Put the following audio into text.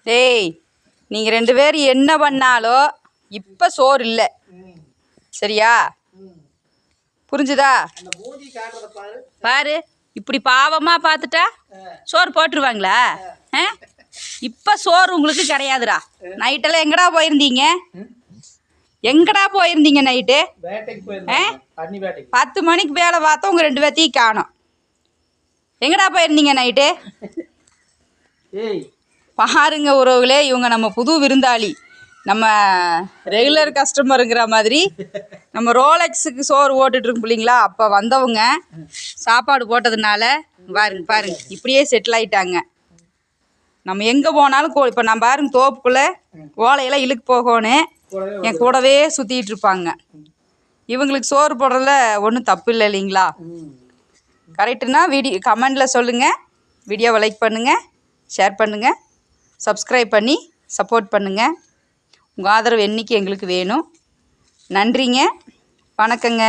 டேய், நீங்கள் 2 பேரும் என்ன பண்ணாலும் இப்போ சோறு இல்லை. சரியா? புரிஞ்சுதா? பாரு, இப்படி பாவமாக பார்த்துட்டா சோறு போட்டுருவாங்களா? இப்போ சோறு உங்களுக்கு கிடையாதுடா. நைட்டெல்லாம் எங்கடா போயிருந்தீங்க நைட்டு? 10 மணிக்கு வேலை பார்த்தா உங்கள் 2 பேர்த்தையும் காணோம். எங்கடா போயிருந்தீங்க நைட்டு? பாருங்க உறவுகளே, இவங்க நம்ம புது விருந்தாளி. நம்ம ரெகுலர் கஸ்டமருங்கிற மாதிரி நம்ம ரோலெக்ஸுக்கு சோறு ஓட்டுட்ருக்கு பிள்ளைங்களா, அப்போ வந்தவங்க சாப்பாடு போட்டதுனால பாருங்க இப்படியே செட்டில் ஆகிட்டாங்க. நம்ம எங்கே போனாலும் இப்போ நான் பாருங்க தோப்புக்குள்ளே ஓலையெல்லாம் இழுக்கு போகணும், என் கூடவே சுற்றிட்டு இருப்பாங்க. இவங்களுக்கு சோறு போடுறதுல ஒன்றும் தப்பு இல்லை இல்லைங்களா? கரெக்டுனா வீடியோ கமெண்டில் சொல்லுங்கள். வீடியோவை லைக் பண்ணுங்கள், ஷேர் பண்ணுங்கள், சப்ஸ்கிரைப் பண்ணி சப்போர்ட் பண்ணுங்கள். உங்கள் ஆதரவு என்றைக்கு எங்களுக்கு வேணும். நன்றிங்க, வணக்கங்க.